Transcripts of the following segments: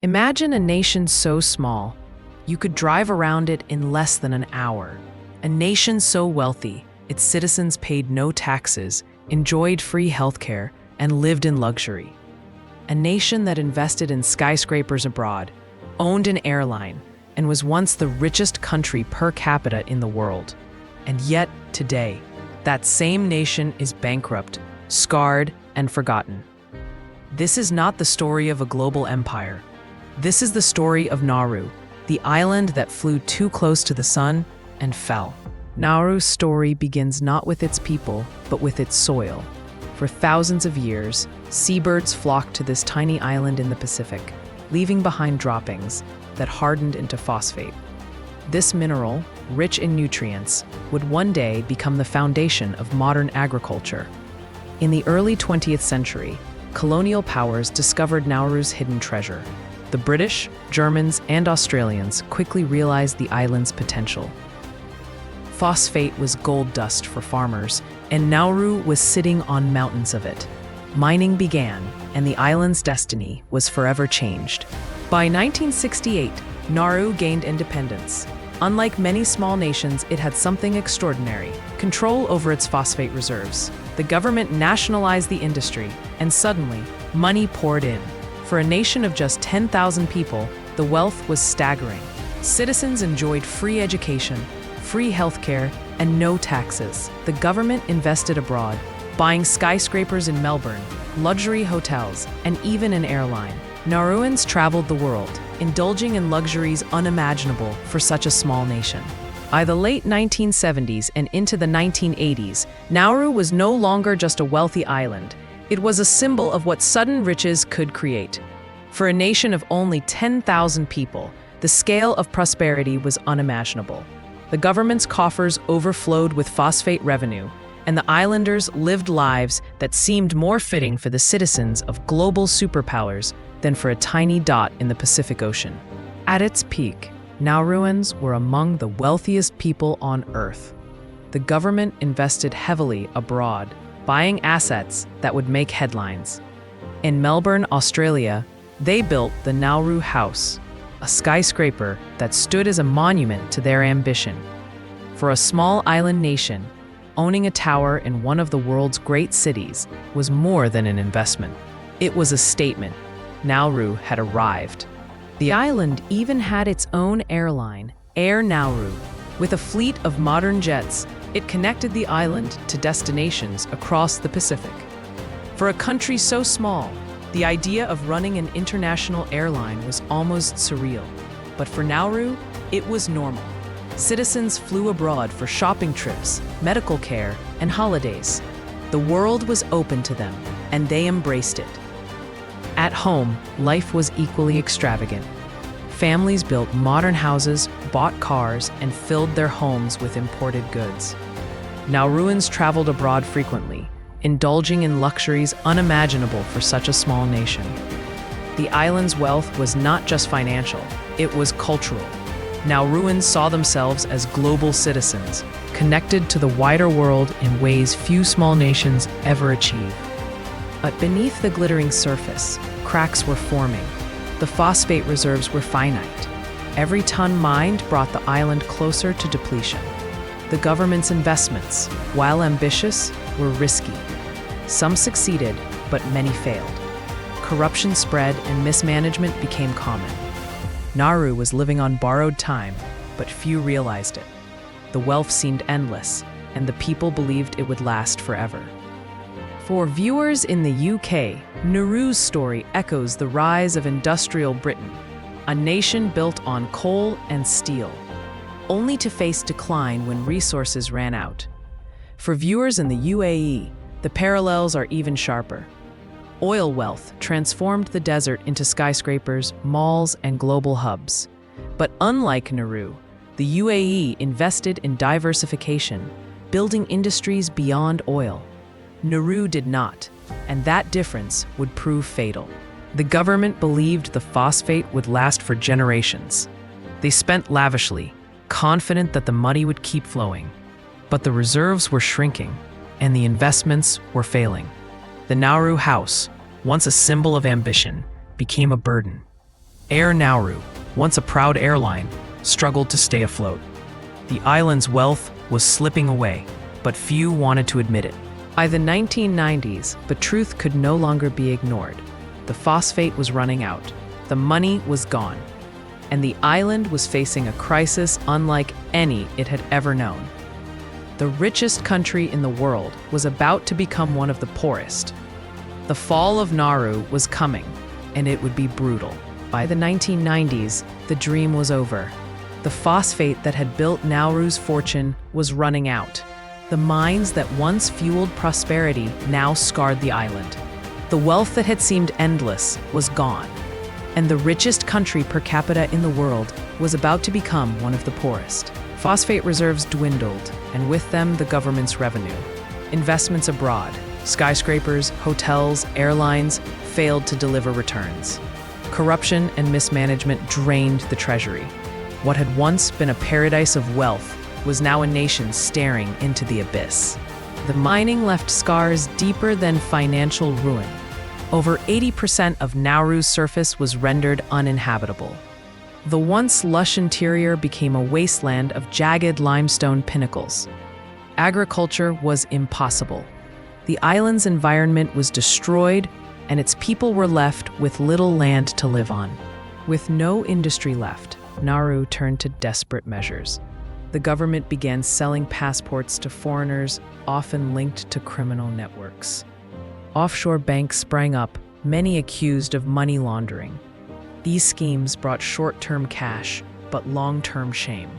Imagine a nation so small, you could drive around it in less than an hour. A nation so wealthy, its citizens paid no taxes, enjoyed free healthcare, and lived in luxury. A nation that invested in skyscrapers abroad, owned an airline, and was once the richest country per capita in the world. And yet, today, that same nation is bankrupt, scarred, and forgotten. This is not the story of a global empire. This is the story of Nauru, the island that flew too close to the sun and fell. Nauru's story begins not with its people, but with its soil. For thousands of years, seabirds flocked to this tiny island in the Pacific, leaving behind droppings that hardened into phosphate. This mineral, rich in nutrients, would one day become the foundation of modern agriculture. In the early 20th century, colonial powers discovered Nauru's hidden treasure. The British, Germans, and Australians quickly realized the island's potential. Phosphate was gold dust for farmers, and Nauru was sitting on mountains of it. Mining began, and the island's destiny was forever changed. By 1968, Nauru gained independence. Unlike many small nations, it had something extraordinary: control over its phosphate reserves. The government nationalized the industry, and suddenly, money poured in. For a nation of just 10,000 people, the wealth was staggering. Citizens enjoyed free education, free healthcare, and no taxes. The government invested abroad, buying skyscrapers in Melbourne, luxury hotels, and even an airline. Nauruans traveled the world, indulging in luxuries unimaginable for such a small nation. By the late 1970s and into the 1980s, Nauru was no longer just a wealthy island. It was a symbol of what sudden riches could create. For a nation of only 10,000 people, the scale of prosperity was unimaginable. The government's coffers overflowed with phosphate revenue, and the islanders lived lives that seemed more fitting for the citizens of global superpowers than for a tiny dot in the Pacific Ocean. At its peak, Nauruans were among the wealthiest people on Earth. The government invested heavily abroad, buying assets that would make headlines. In Melbourne, Australia, they built the Nauru House, a skyscraper that stood as a monument to their ambition. For a small island nation, owning a tower in one of the world's great cities was more than an investment. It was a statement. Nauru had arrived. The island even had its own airline, Air Nauru. With a fleet of modern jets, it connected the island to destinations across the Pacific. For a country so small, the idea of running an international airline was almost surreal. But for Nauru, it was normal. Citizens flew abroad for shopping trips, medical care, and holidays. The world was open to them, and they embraced it. At home, life was equally extravagant. Families built modern houses, bought cars, and filled their homes with imported goods. Nauruans traveled abroad frequently, indulging in luxuries unimaginable for such a small nation. The island's wealth was not just financial, it was cultural. Nauruans saw themselves as global citizens, connected to the wider world in ways few small nations ever achieve. But beneath the glittering surface, cracks were forming. The phosphate reserves were finite. Every ton mined brought the island closer to depletion. The government's investments, while ambitious, were risky. Some succeeded, but many failed. Corruption spread and mismanagement became common. Nauru was living on borrowed time, but few realized it. The wealth seemed endless, and the people believed it would last forever. For viewers in the UK, Nauru's story echoes the rise of industrial Britain, a nation built on coal and steel, only to face decline when resources ran out. For viewers in the UAE, the parallels are even sharper. Oil wealth transformed the desert into skyscrapers, malls, and global hubs. But unlike Nauru, the UAE invested in diversification, building industries beyond oil. Nauru did not, and that difference would prove fatal. The government believed the phosphate would last for generations. They spent lavishly, confident that the money would keep flowing. But the reserves were shrinking, and the investments were failing. The Nauru House, once a symbol of ambition, became a burden. Air Nauru, once a proud airline, struggled to stay afloat. The island's wealth was slipping away, but few wanted to admit it. By the 1990s, the truth could no longer be ignored. The phosphate was running out, the money was gone, and the island was facing a crisis unlike any it had ever known. The richest country in the world was about to become one of the poorest. The fall of Nauru was coming, and it would be brutal. By the 1990s, the dream was over. The phosphate that had built Nauru's fortune was running out. The mines that once fueled prosperity now scarred the island. The wealth that had seemed endless was gone, and the richest country per capita in the world was about to become one of the poorest. Phosphate reserves dwindled, and with them the government's revenue. Investments abroad, skyscrapers, hotels, airlines failed to deliver returns. Corruption and mismanagement drained the treasury. What had once been a paradise of wealth was now a nation staring into the abyss. The mining left scars deeper than financial ruin. Over 80% of Nauru's surface was rendered uninhabitable. The once lush interior became a wasteland of jagged limestone pinnacles. Agriculture was impossible. The island's environment was destroyed, and its people were left with little land to live on. With no industry left, Nauru turned to desperate measures. The government began selling passports to foreigners, often linked to criminal networks. Offshore banks sprang up, many accused of money laundering. These schemes brought short-term cash, but long-term shame.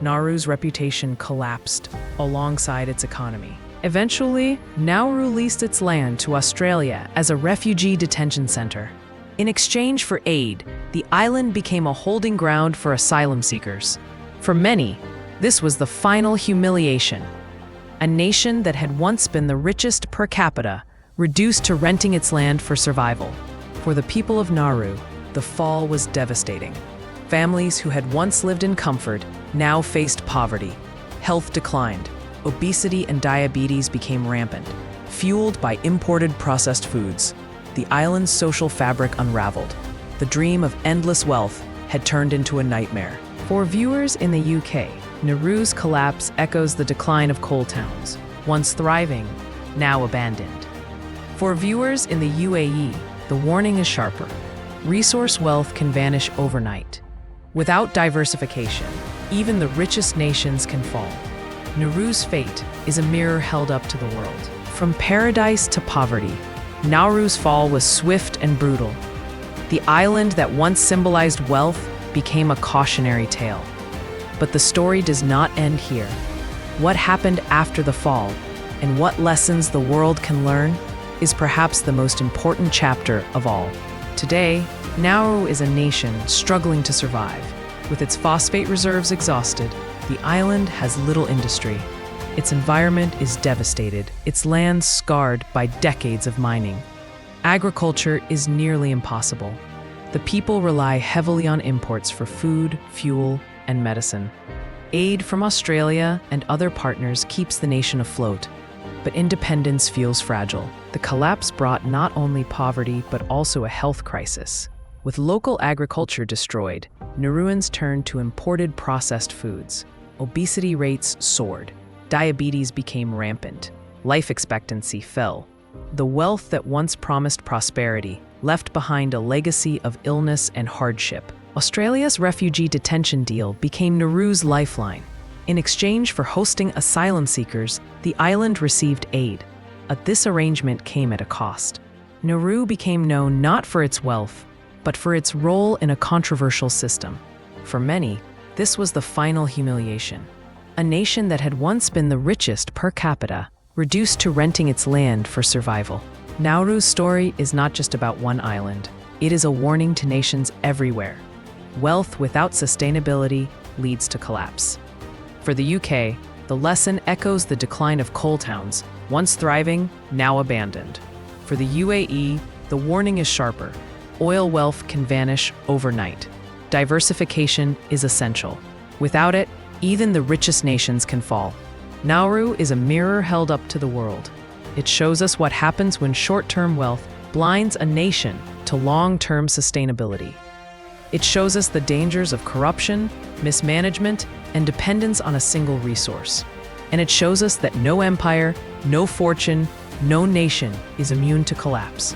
Nauru's reputation collapsed alongside its economy. Eventually, Nauru leased its land to Australia as a refugee detention center. In exchange for aid, the island became a holding ground for asylum seekers. For many, this was the final humiliation. A nation that had once been the richest per capita, reduced to renting its land for survival. For the people of Nauru, the fall was devastating. Families who had once lived in comfort now faced poverty. Health declined. Obesity and diabetes became rampant, fueled by imported processed foods. The island's social fabric unraveled. The dream of endless wealth had turned into a nightmare. For viewers in the UK, Nauru's collapse echoes the decline of coal towns, once thriving, now abandoned. For viewers in the UAE, the warning is sharper. Resource wealth can vanish overnight. Without diversification, even the richest nations can fall. Nauru's fate is a mirror held up to the world. From paradise to poverty, Nauru's fall was swift and brutal. The island that once symbolized wealth became a cautionary tale. But the story does not end here. What happened after the fall, and what lessons the world can learn, is perhaps the most important chapter of all. Today, Nauru is a nation struggling to survive. With its phosphate reserves exhausted, the island has little industry. Its environment is devastated, its land scarred by decades of mining. Agriculture is nearly impossible. The people rely heavily on imports for food, fuel, and medicine. Aid from Australia and other partners keeps the nation afloat, but independence feels fragile. The collapse brought not only poverty but also a health crisis. With local agriculture destroyed, Nauruans turned to imported processed foods. Obesity rates soared. Diabetes became rampant. Life expectancy fell. The wealth that once promised prosperity left behind a legacy of illness and hardship. Australia's refugee detention deal became Nauru's lifeline. In exchange for hosting asylum seekers, the island received aid. But this arrangement came at a cost. Nauru became known not for its wealth, but for its role in a controversial system. For many, this was the final humiliation. A nation that had once been the richest per capita, reduced to renting its land for survival. Nauru's story is not just about one island. It is a warning to nations everywhere. Wealth without sustainability leads to collapse. For the UK, the lesson echoes the decline of coal towns, once thriving, now abandoned. For the UAE, the warning is sharper. Oil wealth can vanish overnight. Diversification is essential. Without it, even the richest nations can fall. Nauru is a mirror held up to the world. It shows us what happens when short-term wealth blinds a nation to long-term sustainability. It shows us the dangers of corruption, mismanagement, and dependence on a single resource. And it shows us that no empire, no fortune, no nation is immune to collapse.